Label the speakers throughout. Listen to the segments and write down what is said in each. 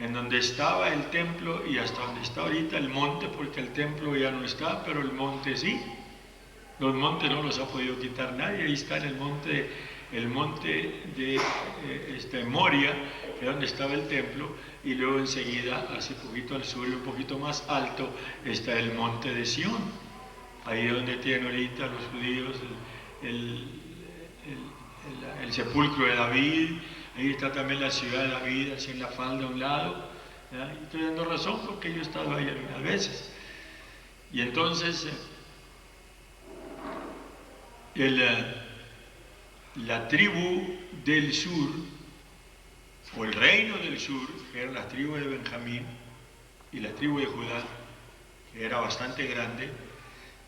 Speaker 1: en donde estaba el templo y hasta donde está ahorita el monte, porque el templo ya no está, pero el monte sí. Los montes no los ha podido quitar nadie. Ahí está en el monte de Moria, que es donde estaba el templo, y luego enseguida, hace poquito al sur y un poquito más alto, está el monte de Sión. Ahí es donde tienen ahorita los judíos el sepulcro de David. Ahí está también la ciudad de David, así en la falda a un lado. ¿Ya? Y estoy dando razón porque yo he estado ahí algunas veces. Y entonces, la tribu del sur, o el reino del sur, que era la tribu de Benjamín, y la tribu de Judá, que era bastante grande,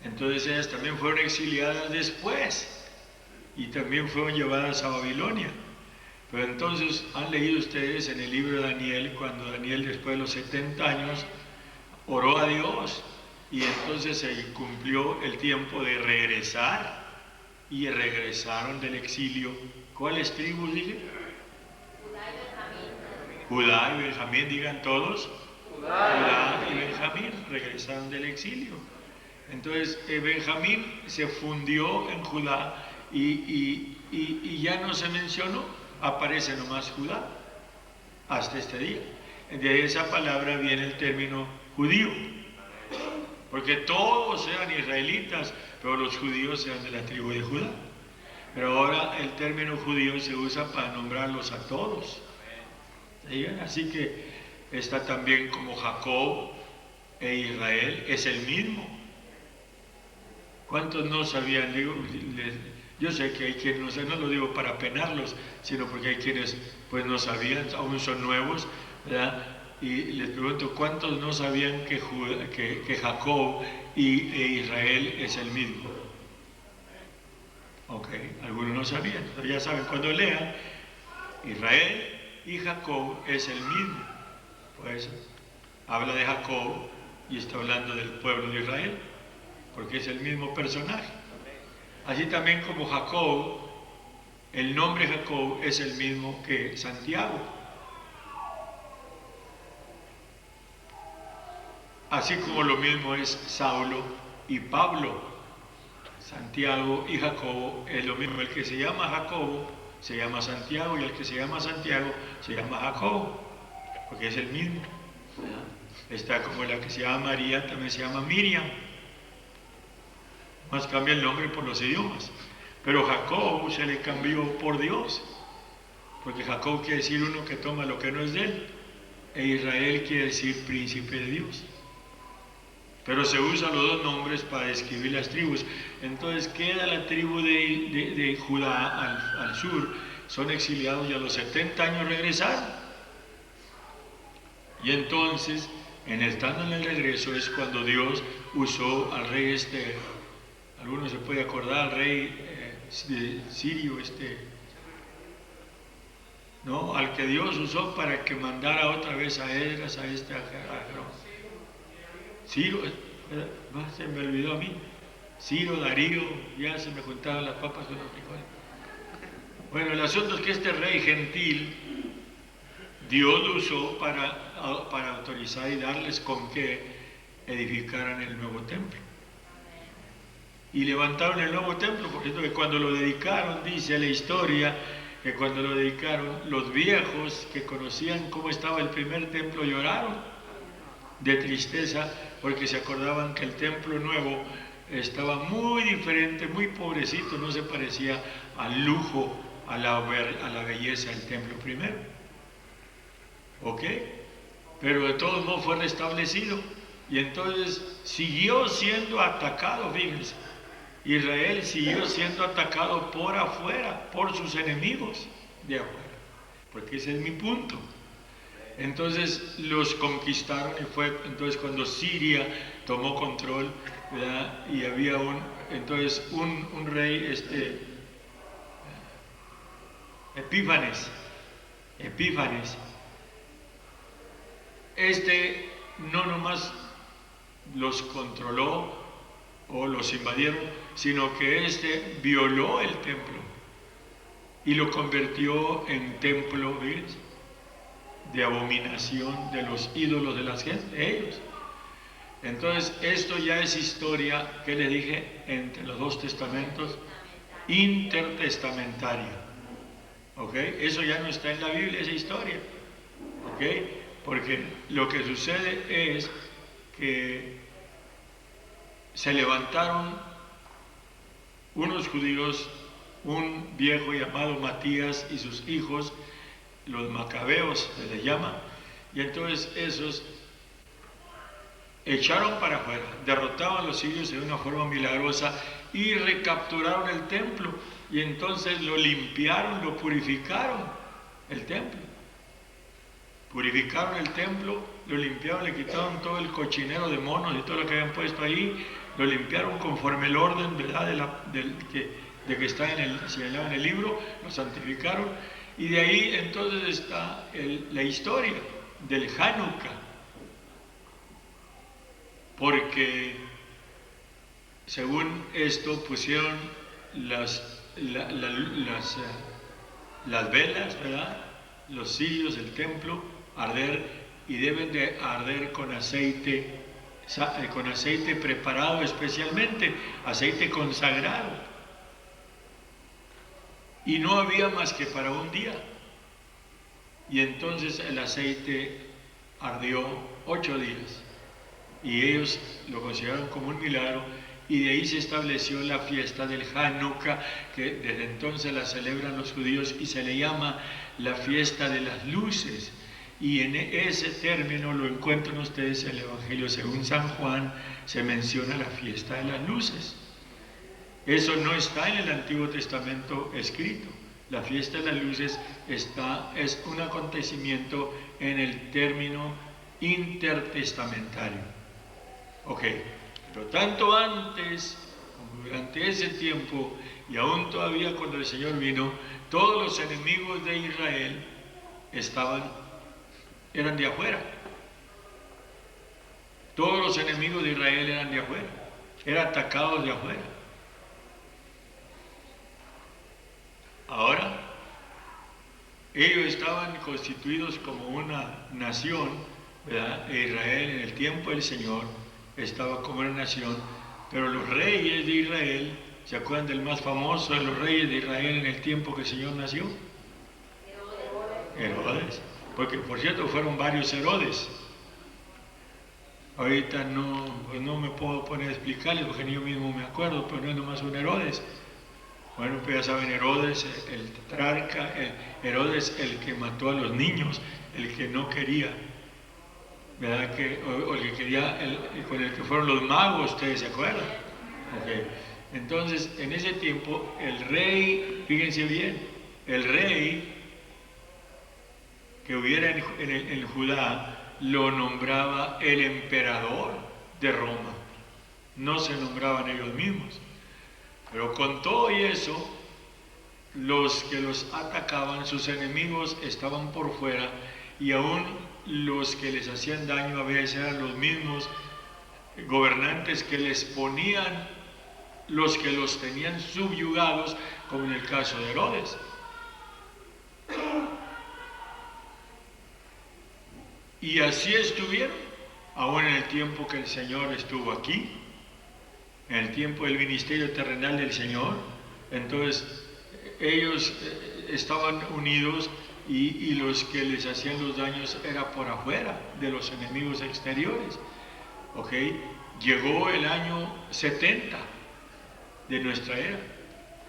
Speaker 1: entonces ellas también fueron exiliadas después, y también fueron llevadas a Babilonia. Pero entonces han leído ustedes en el libro de Daniel, cuando Daniel después de los 70 años oró a Dios, y entonces se cumplió el tiempo de regresar, y regresaron del exilio. ¿Cuáles tribus dije? Judá y Benjamín, digan todos. Judá y Benjamín regresaron del exilio. Entonces Benjamín se fundió en Judá y ya no se mencionó, aparece nomás Judá hasta este día. De esa palabra viene el término judío, porque todos eran israelitas, pero los judíos eran de la tribu de Judá. Pero ahora el término judío se usa para nombrarlos a todos. Así que está también como Jacob e Israel, es el mismo. ¿Cuántos no sabían? Yo sé que hay quienes no saben, no lo digo para penarlos, sino porque hay quienes pues no sabían, aún son nuevos, ¿verdad? Y les pregunto, ¿cuántos no sabían que Jacob e Israel es el mismo? Ok, algunos no sabían, pero ya saben, cuando lean, Israel y Jacob es el mismo. Pues habla de Jacob y está hablando del pueblo de Israel, porque es el mismo personaje. Así también como Jacob, el nombre Jacob es el mismo que Santiago. Así como lo mismo es Saulo y Pablo. Santiago y Jacobo es lo mismo. El que se llama Jacobo se llama Santiago, y el que se llama Santiago se llama Jacobo, porque es el mismo. Está como la que se llama María, también se llama Miriam. Más cambia el nombre por los idiomas. Pero Jacob se le cambió por Dios, porque Jacob quiere decir uno que toma lo que no es de él, e Israel quiere decir príncipe de Dios. Pero se usan los dos nombres para describir las tribus. Entonces queda la tribu de Judá al sur, son exiliados y a los 70 años regresaron. Y entonces, estando en el regreso, es cuando Dios usó al rey alguno se puede acordar, al rey de Sirio, ¿no? Al que Dios usó para que mandara otra vez a Esdras, a Ciro, se me olvidó a mí. Ciro, Darío, ya se me juntaron las papas con los frijoles. Bueno, el asunto es que este rey gentil, Dios lo usó para autorizar y darles con que edificaran el nuevo templo. Y levantaron el nuevo templo, porque cuando lo dedicaron, dice la historia, que cuando lo dedicaron, los viejos que conocían cómo estaba el primer templo lloraron de tristeza, porque se acordaban que el templo nuevo estaba muy diferente, muy pobrecito, no se parecía al lujo, a la belleza del templo primero. ¿Ok? Pero de todos modos fue restablecido, y entonces siguió siendo atacado, fíjense. Israel siguió siendo atacado por afuera, por sus enemigos de afuera, porque ese es mi punto. Entonces los conquistaron, y fue entonces cuando Siria tomó control, ¿verdad? Y había un rey, Epífanes. No nomás los controló o los invadieron, sino que violó el templo y lo convirtió en templo, ¿ves? de abominación de los ídolos de las gentes, de ellos. Entonces, esto ya es historia, que les dije, entre los dos testamentos, intertestamentaria. ¿Ok? Eso ya no está en la Biblia, esa historia. ¿Ok? Porque lo que sucede es que se levantaron unos judíos, un viejo llamado Matías y sus hijos, los macabeos se les llama, y entonces esos echaron para afuera, derrotaban a los sirios de una forma milagrosa y recapturaron el templo, y entonces lo limpiaron, lo purificaron, el templo. Purificaron el templo, lo limpiaron, le quitaron todo el cochinero de monos y todo lo que habían puesto ahí, lo limpiaron conforme el orden, ¿verdad?, de que está señalado en el libro, lo santificaron, y de ahí entonces está la historia del Hanukkah, porque según esto pusieron las velas, ¿verdad?, los cirios del templo arder, y deben de arder con aceite preparado especialmente, aceite consagrado, y no había más que para un día, y entonces el aceite ardió 8 días, y ellos lo consideraron como un milagro, y de ahí se estableció la fiesta del Hanukkah, que desde entonces la celebran los judíos y se le llama la fiesta de las luces. Y en ese término lo encuentran ustedes en el Evangelio según San Juan, se menciona la fiesta de las luces. Eso no está en el Antiguo Testamento escrito. La fiesta de las luces es un acontecimiento en el término intertestamentario. Ok, pero tanto antes como durante ese tiempo, y aún todavía cuando el Señor vino, todos los enemigos de Israel eran de afuera. Todos los enemigos de Israel eran de afuera, eran atacados de afuera. Ahora, ellos estaban constituidos como una nación, ¿verdad? E Israel en el tiempo del Señor estaba como una nación, pero los reyes de Israel, ¿se acuerdan del más famoso de los reyes de Israel en el tiempo que el Señor nació? Herodes. Porque, por cierto, fueron varios Herodes. Ahorita no me puedo poner a explicarles porque ni yo mismo me acuerdo, pero no es nomás un Herodes. Bueno, pues ya saben, Herodes, el tetrarca, Herodes, el que mató a los niños, el que no quería, ¿verdad? O el que quería, con el que fueron los magos, ¿ustedes se acuerdan? Okay. Entonces, en ese tiempo, el rey, fíjense bien, el rey que hubiera en Judá, lo nombraba el emperador de Roma, no se nombraban ellos mismos. Pero con todo y eso, los que los atacaban, sus enemigos estaban por fuera, y aún los que les hacían daño a veces eran los mismos gobernantes que les ponían, los que los tenían subyugados, como en el caso de Herodes. Y así estuvieron, aún en el tiempo que el Señor estuvo aquí, en el tiempo del ministerio terrenal del Señor. Entonces ellos estaban unidos, y los que les hacían los daños era por afuera de los enemigos exteriores. ¿Ok? Llegó el año 70 de nuestra era,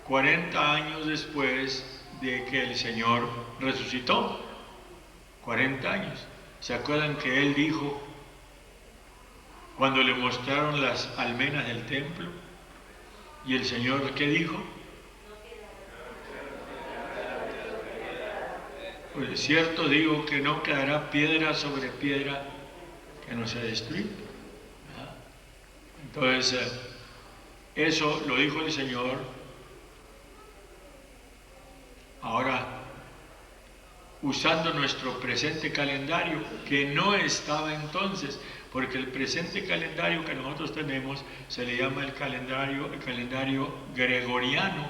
Speaker 1: 40 años después de que el Señor resucitó. 40 años. ¿Se acuerdan que Él dijo, cuando le mostraron las almenas del templo, y el Señor, ¿qué dijo? Pues es cierto, digo que no quedará piedra sobre piedra que no sea destruida. Entonces, eso lo dijo el Señor. Ahora, usando nuestro presente calendario, que no estaba entonces, porque el presente calendario que nosotros tenemos se le llama el calendario gregoriano,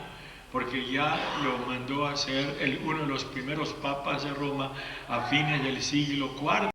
Speaker 1: porque ya lo mandó a ser uno de los primeros papas de Roma a fines del siglo IV.